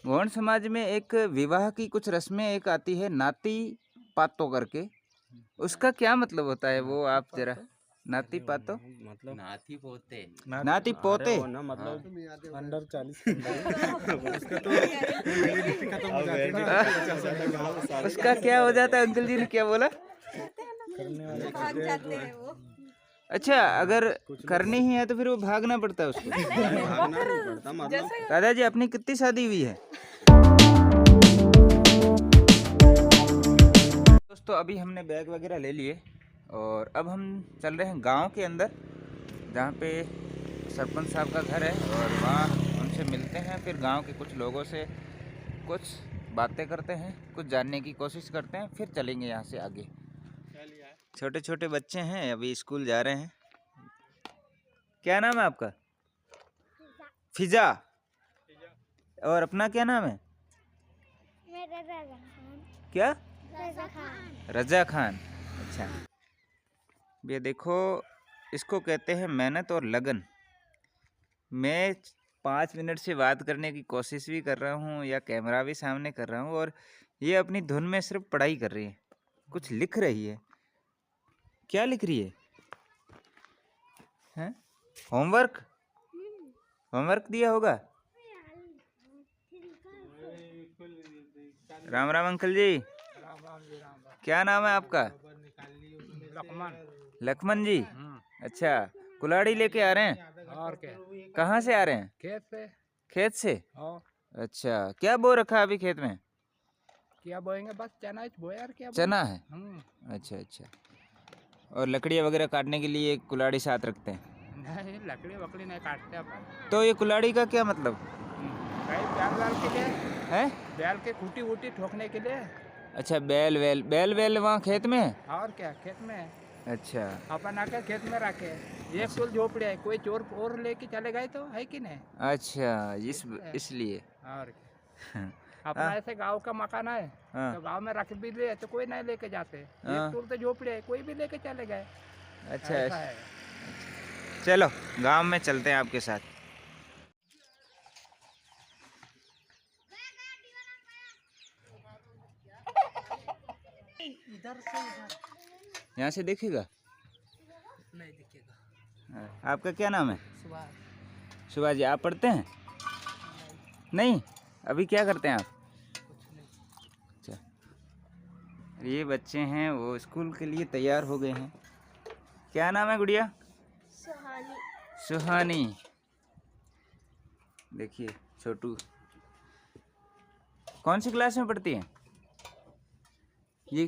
गौंड समाज में एक विवाह की कुछ रस्में एक आती है नाती पातो करके, उसका क्या मतलब होता है वो आप जरा। नाती पातो मतलब नाती पोते नाती पोते। ना मतलब अंडर 40 उसका तो वैलिडिटी खत्म हो जाती है। उसका क्या हो जाता है? अंकल जी ने क्या बोला? करने वाले भाग जाते हैं वो। अच्छा, अगर करनी ही है तो फिर वो भागना पड़ता है उसको। भागना नहीं पड़ता मतलब दादाजी अपनी कितनी शादी हुई है? दोस्तों अभी हमने बैग वगैरह ले लिए और अब हम चल रहे हैं गांव के अंदर, जहाँ पे सरपंच साहब का घर है, और वहाँ उनसे मिलते हैं। फिर गांव के कुछ लोगों से कुछ बातें करते हैं, कुछ जानने की कोशिश करते हैं, फिर चलेंगे यहाँ से आगे। छोटे छोटे बच्चे हैं, अभी स्कूल जा रहे हैं। क्या नाम है आपका? फिजा। और अपना क्या नाम है? मेरा रजा खान। क्या? रजा खान। रजा खान। अच्छा, ये देखो, इसको कहते हैं मेहनत और लगन। मैं 5 मिनट से बात करने की कोशिश भी कर रहा हूँ या कैमरा भी सामने कर रहा हूँ, और ये अपनी धुन में सिर्फ पढ़ाई कर रही है, कुछ लिख रही है। क्या लिख रही है? हैं? होमवर्क? होमवर्क दिया होगा। राम राम अंकल जी। क्या नाम है आपका? लक्ष्मण जी। अच्छा, कुल्हाड़ी लेके आ रहे हैं? और क्या? कहाँ से आ रहे हैं? खेत पे खेत से। और अच्छा, क्या बो रखा है अभी खेत में? क्या बोएंगे? बस चना ही बोया यार, क्या चना है। बोएंगे? अच्छा अच्छा। और लकड़ियाँ वगैरह काटने के लिए कुल्हाड़ी साथ रखते हैं? नहीं, लकड़ी वकड़ी नहीं काटते अपन। तो ये कुल्हाड़ी का क्या मतलब भाई बैल वाल के लिए, है? बैल के खूटी वूटी ठोकने के लिए। अच्छा, बैल वेल वहाँ खेत में है? और क्या, खेत में अच्छा अपन आके खेत में रखे एक टोल झोपड़ी है, कोई चोर और लेके चले गए तो है कि नहीं? अच्छा, इसलिए। और क्या, अपना ऐसे गांव का मकान है हाँ तो गांव में रख भी ले तो कोई नहीं लेके जाते। हाँ। एक टोल तो झोपड़ी है, कोई भी लेके चले गए। अच्छा ऐसा है। चलो गांव में चलते हैं आपके साथ। इधर से इधर यहाँ से देखेगा? नहीं दिखेगा। हाँ, आपका क्या नाम है? सुबह सुभाष जी। आप पढ़ते हैं? नहीं। अभी क्या करते हैं आप? अच्छा, ये बच्चे हैं वो स्कूल के लिए तैयार हो गए हैं। क्या नाम है गुड़िया? सुहानी। सुहानी। देखिए छोटू कौन सी क्लास में पढ़ती है? ये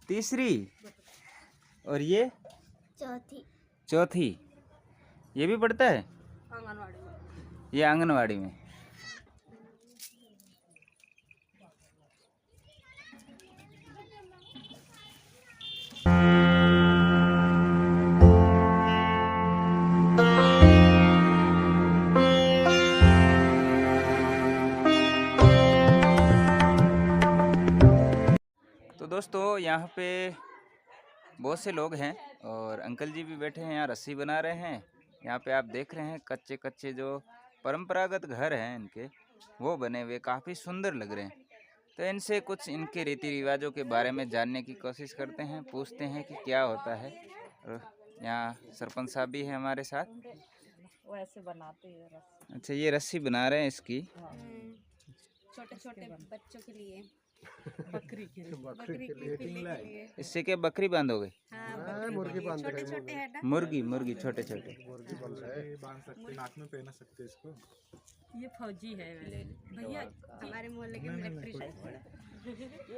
तीसरी। और ये चौथी। चौथी। ये भी पढ़ता है? आंगनवाड़ी में। ये आंगनवाड़ी में। तो दोस्तों यहाँ पे बहुत से लोग हैं और अंकल जी भी बैठे हैं, यहाँ रस्सी बना रहे हैं। यहाँ पे आप देख रहे हैं कच्चे कच्चे जो परंपरागत घर हैं इनके, वो बने हुए काफ़ी सुंदर लग रहे हैं। तो इनसे कुछ इनके रीति रिवाजों के बारे में जानने की कोशिश करते हैं, पूछते हैं कि क्या होता है। और यहाँ सरपंच साहब भी हैं हमारे साथ। वो ऐसे बनाते हैं रस्सी। अच्छा, ये रस्सी बना रहे हैं इसकी। छोटे छोटे बच्चों के लिए, बकरी के लिए। बकरी के लिए। इससे क्या बकरी बांधोगे? हाँ, मुर्गी बांध छोटे छोटे है ना। मुर्गी छोटे छोटे। बांध सकते, नाक में पहना सकते इसको। ये फौजी है भैया हमारे मोहल्ले के इलेक्ट्रिशियन।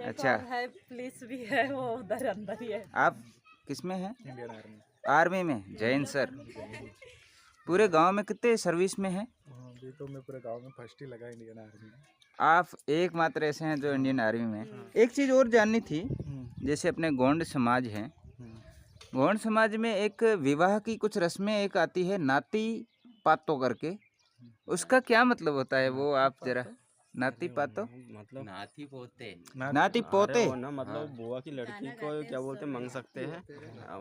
अच्छा। है, पुलिस भी है, वो उधर अंदर ही है। आप किस में हैं? Indian army. आर्मी में। जय हिंद सर। पूरे गांव में कितने सर्विस में हैं? अभी तो मैं पूरे गांव में फर्स्ट ही लगा इंडियन आर्मी में। आप एकमात्र ऐसे हैं जो इंडियन आर्मी में हैं। एक चीज़ और जाननी थी, जैसे अपने गोंड समाज हैं, गोंड समाज में एक विवाह की कुछ रस्में एक आती है नाती पातो करके, उसका क्या मतलब होता है वो आप जरा। नाती पातो मतलब नाती पोते नाती पोते। अरे वो ना मतलब बुआ की लड़की को क्या बोलते हैं, मांग सकते हैं।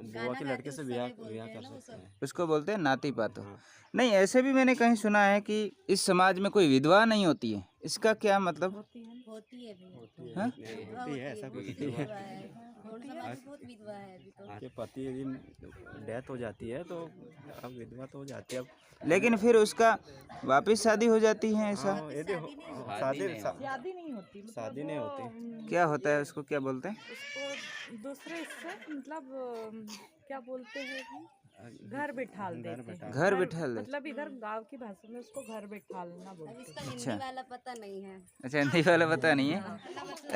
बुआ की लड़के से ब्याह कर सकते हैं। उसको बोलते हैं नाती पातो। हाँ। नहीं, ऐसे भी मैंने कहीं सुना है कि इस समाज में कोई विधवा नहीं होती है, इसका क्या मतलब? होती है भी। हाँ? विधवा होती है, ऐसा कुछ नहीं विधवा है। है। गौड़ समाज में बहुत विधवा है अभी तो। आपके पति यदि डेथ हो जाती है तो अब विधवा तो हो जाती है। अब लेकिन फिर उसका वापस शादी हो जाती है, ऐसा हाँ, यदि शादी नहीं होती, मतलब शादी नहीं वो, होती। क्या होता है? उसको क्या बोलते हैं? उसको दूसरे इससे मतलब क्या बोलते हैं कि घर बिठाल देते हैं। घर बिठाल देते। मतलब इधर गांव की भाषा में उसको घर बिठालना अब बोलते हैं। इसका हिंदी वाला पता नहीं है। अच्छा, हिंदी वाला पता नहीं है।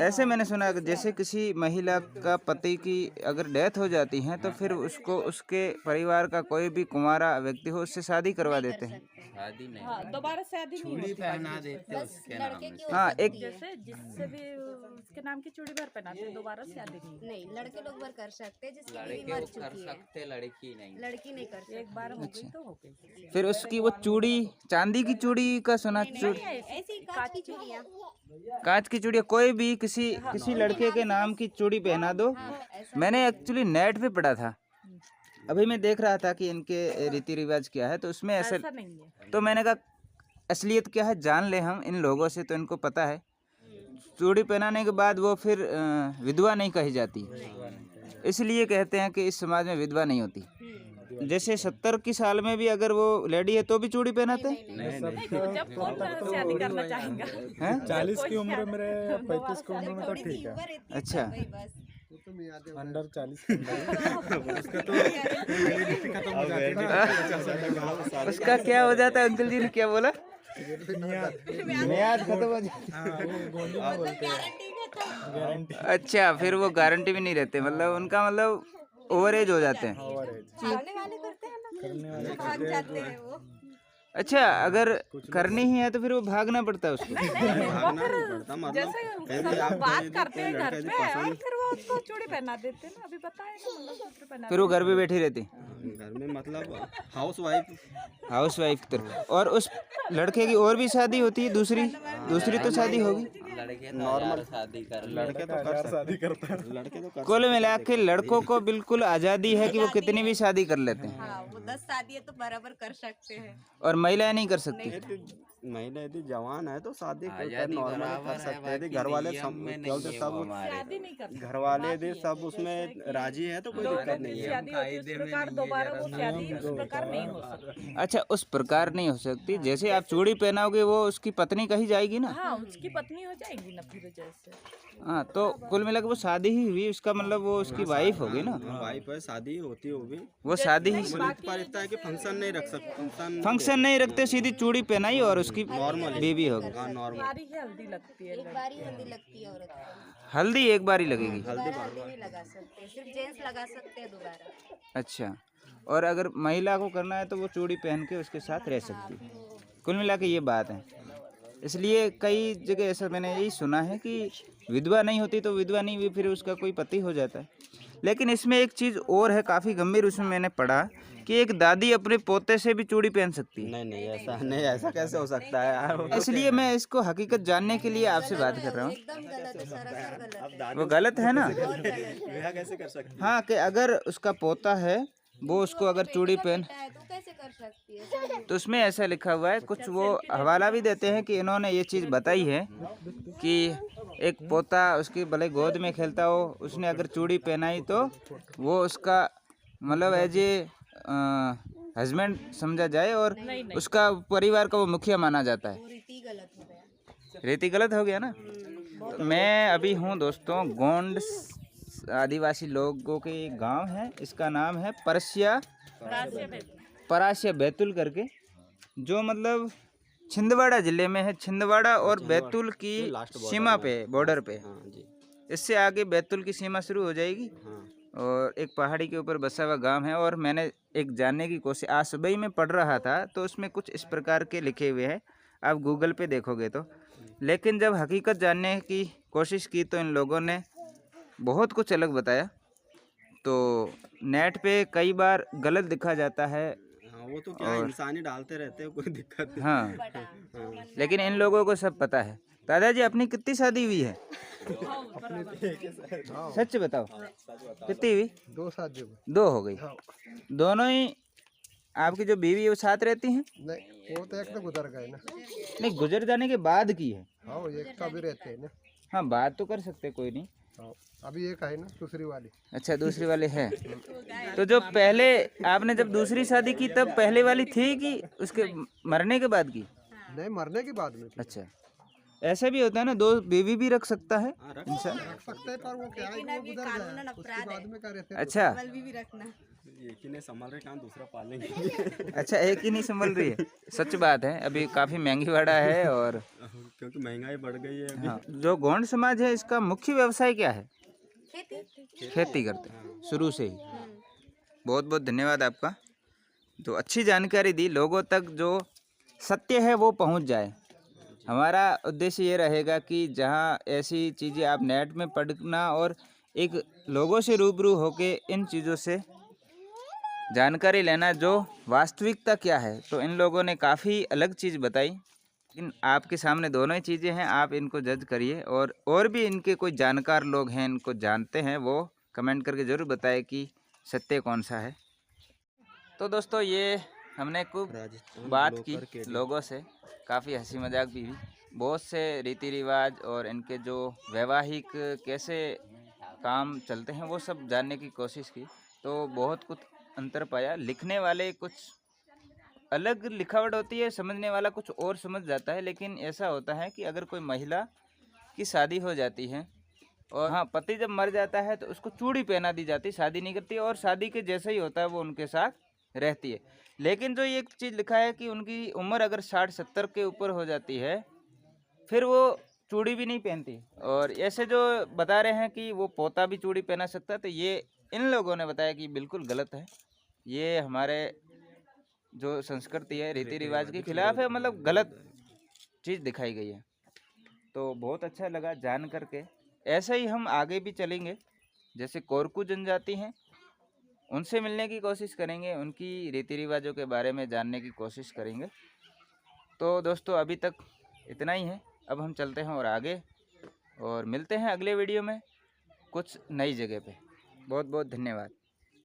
ऐसे मैंने सुना कि जैसे किसी महिला का पति की अगर डेथ हो जाती है तो फिर उसको उसके परिवार का कोई भी कुंवारा व्यक्ति हो उससे शादी करवा देते हैं। शादी नहीं हाँ, दोबारा शादी नहीं चूड़ी होती। पहना देते बस उसके नाम लड़के में की हो हाँ, सकती एक है। जैसे जिससे भी उसके नाम की चूड़ी भर पहनाते हैं, दोबारा शादी नहीं होती। नहीं, लड़के लोग भर कर सकते हैं जिसकी बीवी लड़के मर वो कर चुकी है। सकते, लड़की नहीं। लड़की नहीं कर सकती। एक बार हो गई तो हो गई। फिर उसकी वो चूड़ी, चांदी की चूड़ी का सुना, ऐसी कांच की चूड़ियाँ। कांच की चूड़ी, कोई भी किसी लड़के के नाम की चूड़ी पहना दो। ऐसा मैंने एक्चुअली नेट पे पढ़ा था, अभी मैं देख रहा था कि इनके रीति रिवाज क्या है, तो उसमें ऐसा ऐसा नहीं है। तो मैंने कहा असलियत क्या है जान ले हम इन लोगों से, तो इनको पता है। चूड़ी पहनाने के बाद वो फिर विधवा नहीं कही जाती, इसलिए कहते हैं कि इस समाज में विधवा नहीं होती। जैसे 70 की साल में भी अगर वो लेडी है तो भी चूड़ी पहनाते हैं। जब कौन शादी करना चाहेगा? हैं? 40 की उम्र में 35 की उम्र में तो ठीक है। अच्छा, अंडर 40 उसका तो वैलिडिटी खत्म हो जाती है। उसका क्या हो जाता है? अंकल जी ने क्या बोला? मियाद खत्म हो जाती है। अच्छा, फिर वो गारंटी भी नहीं रहते, मतलब उनका मतलब ओवर एज हो जाते हैं। भागने वाले करते हैं ना, भाग जाते हैं वो। अच्छा, अगर करनी ही है तो फिर वो भागना पड़ता है उसको। भागना नहीं पड़ता, मतलब जैसे सब यदि लोग आपको बात यदि करते हैं कोई घर लड़का पे यदि और फिर वो उसको चूड़ी पहना देते हैं ना, अभी बताया ना, मंगलसूत्र पहना फिर वो घर पे बैठी रहती, घर में मतलब हाउस वाइफ। हाउस वाइफ की तरह। और उस लड़के की और भी शादी होती है, दूसरी तो शादी होगी। लड़के नॉर्मल शादी कर लड़के तो कर शादी करता है, लड़के तो कर कुल मिला के लड़कों को बिल्कुल आज़ादी है कि वो कितनी भी शादी कर लेते हैं, हाँ, वो 10 शादी है तो बराबर कर सकते हैं। और महिलाएं नहीं कर सकती। महिला यदि जवान है तो शादी आजादी नॉर्मल बराबर कर है, सकते हैं। यदि बाकी घर वाले नियम सब में क्या बोलते नहीं है सब वो हमारे। शादी नहीं करते। घर वाले यदि सब उसमें राजी है तो कोई दिक्कत नहीं है। शादी होती है उस प्रकार, दोबारा वो शादी उस प्रकार नहीं हो सकती। अच्छा, उस प्रकार नहीं हो सकती। जैसे आप चूड़ी पहनाओगे वो उसकी पत्नी कही जाएगी ना। हाँ, उसकी पत्नी हो जाएगी ना फिर जैसे। हाँ, तो कुल मिला के वो शादी ही हुई, उसका मतलब वो उसकी वाइफ होगी ना। वाइफ है, शादी होती होगी। वो शादी ही, पर इतना है कि फंक्शन नहीं रख सकते, फंक्शन नहीं रखते, सीधी चूड़ी पहनाई और उसकी बीवी होगी। हाँ नॉर्मल। सारी हल्दी लगती है। एक बार ही हल्दी लगती है औरत को। हल्दी एक बार ही लगेगी। दोबारा हल्दी नहीं लगा सकते, सिर्फ जेंट्स लगा सकते हैं दोबारा। अच्छा, और अगर महिला को करना है तो वो चूड़ी पहन के उसके साथ रह सकती है। कुल मिला के ये बात है। इसलिए कई जगह ऐसा मैंने यही सुना है कि विधवा नहीं होती तो विधवा नहीं हुई, फिर उसका कोई पति हो जाता है। लेकिन इसमें एक चीज़ और है काफ़ी गंभीर, उसमें मैंने पढ़ा कि एक दादी अपने पोते से भी चूड़ी पहन सकती है। नहीं ऐसा कैसे हो सकता है यार। इसलिए मैं इसको हकीकत जानने के लिए आपसे बात कर रहा हूँ। एकदम गलत है, सरासर गलत है। वो गलत है ना? बहुत गलत है। ब्याह कैसे कर सकते हाँ, कि अगर उसका पोता है वो उसको अगर चूड़ी पहन, बेटा है तो कैसे कर सकती है? तो उसमें ऐसा लिखा हुआ है, कुछ वो हवाला भी देते हैं कि इन्होंने ये चीज़ बताई है कि एक पोता उसकी भले गोद में खेलता हो, उसने अगर चूड़ी पहनाई तो वो उसका मतलब एज ए हस्बैंड समझा जाए और उसका परिवार का वो मुखिया माना जाता है। वो रीति गलत हो गया। रीति गलत हो गया ना। मैं अभी हूँ दोस्तों गोंड आदिवासी लोगों के एक गांव है, इसका नाम है परासिया बैतुल करके, जो मतलब छिंदवाड़ा ज़िले में है। छिंदवाड़ा और बैतुल की सीमा पे, बॉर्डर पे। हाँ जी। इससे आगे बैतुल की सीमा शुरू हो जाएगी हाँ। और एक पहाड़ी के ऊपर बसा हुआ गांव है। और मैंने एक जानने की कोशिश आज सुबह ही में पढ़ रहा था, तो उसमें कुछ इस प्रकार के लिखे हुए हैं, आप गूगल पे देखोगे तो। लेकिन जब हकीकत जानने की कोशिश की तो इन लोगों ने बहुत कुछ अलग बताया। तो नेट पे कई बार गलत दिखा जाता है। हाँ, वो तो क्या इंसान ही डालते रहते हैं, कोई दिक्कत नहीं। हाँ, लेकिन इन लोगों को सब पता है। दादाजी अपनी कितनी शादी हुई है? सच बताओ, कितनी हुई? 2 शादी हुई। 2 हो गई। हाँ। दोनों ही आपकी जो बीवी है वो साथ रहती हैं? नहीं, वो तो एक तो गुजर गए ना। नहीं, गुजर जाने के बाद की है। हाँ, एक का भी रहते हैं ना। हाँ, बात तो कर सकते कोई नहीं। हाँ, अभी एक है ना दूसरी वाली। अच्छा, दूसरी वाली है। तो जो पहले आपने जब दूसरी शादी की तब पहले वाली थी कि उसके मरने के बाद की? नहीं, मरने के बाद में। अच्छा, ऐसा भी होता है ना, 2 बीवी भी रख सकता है इंसान। रख सकते हैं पर वो क्या है कि वो गुजर गया, उसके बाद में क्या रहते हैं। अच्छा, भी रखना। एक ही ने संभाल रहे, कहाँ दूसरा पालेंगे। अच्छा, एक ही नहीं संभल रही है। सच बात है, अभी काफी महंगी वाड़ा है। और क्योंकि महंगाई बढ़ गई है अभी। हाँ, जो गोंड समाज है इसका मुख्य व्यवसाय क्या है? खेती। खेती करते हैं शुरू से ही। बहुत बहुत धन्यवाद आपका, जो अच्छी जानकारी दी, लोगों तक जो सत्य है वो पहुंच जाए। हमारा उद्देश्य ये रहेगा कि जहां ऐसी चीज़ें आप नेट में पढ़ना और एक लोगों से रूबरू होके इन चीज़ों से जानकारी लेना, जो वास्तविकता क्या है। तो इन लोगों ने काफ़ी अलग चीज़ बताई, लेकिन आपके सामने दोनों ही चीज़ें हैं, आप इनको जज करिए। और भी इनके कोई जानकार लोग हैं, इनको जानते हैं, वो कमेंट करके ज़रूर बताएं कि सत्य कौन सा है। तो दोस्तों, ये हमने खूब बात की लोगों से, काफ़ी हंसी मजाक भी हुई, बहुत से रीति रिवाज और इनके जो वैवाहिक कैसे काम चलते हैं वो सब जानने की कोशिश की। तो बहुत कुछ अंतर पाया। लिखने वाले कुछ अलग लिखावट होती है, समझने वाला कुछ और समझ जाता है। लेकिन ऐसा होता है कि अगर कोई महिला की शादी हो जाती है और हाँ, पति जब मर जाता है तो उसको चूड़ी पहना दी जाती है, शादी नहीं करती, और शादी के जैसा ही होता है, वो उनके साथ रहती है। लेकिन जो ये चीज़ लिखा है कि उनकी उम्र अगर 60-70 के ऊपर हो जाती है, फिर वो चूड़ी भी नहीं पहनती। और ऐसे जो बता रहे हैं कि वो पोता भी चूड़ी पहना सकता है, तो ये इन लोगों ने बताया कि बिल्कुल गलत है। ये हमारे जो संस्कृति है, रीति रिवाज के खिलाफ है, मतलब गलत चीज़ दिखाई गई है। तो बहुत अच्छा लगा जान करके। ऐसे ही हम आगे भी चलेंगे, जैसे कोरकू जनजाति हैं उनसे मिलने की कोशिश करेंगे, उनकी रीति रिवाजों के बारे में जानने की कोशिश करेंगे। तो दोस्तों, अभी तक इतना ही है, अब हम चलते हैं और आगे, और मिलते हैं अगले वीडियो में कुछ नई जगह पे। बहुत बहुत धन्यवाद।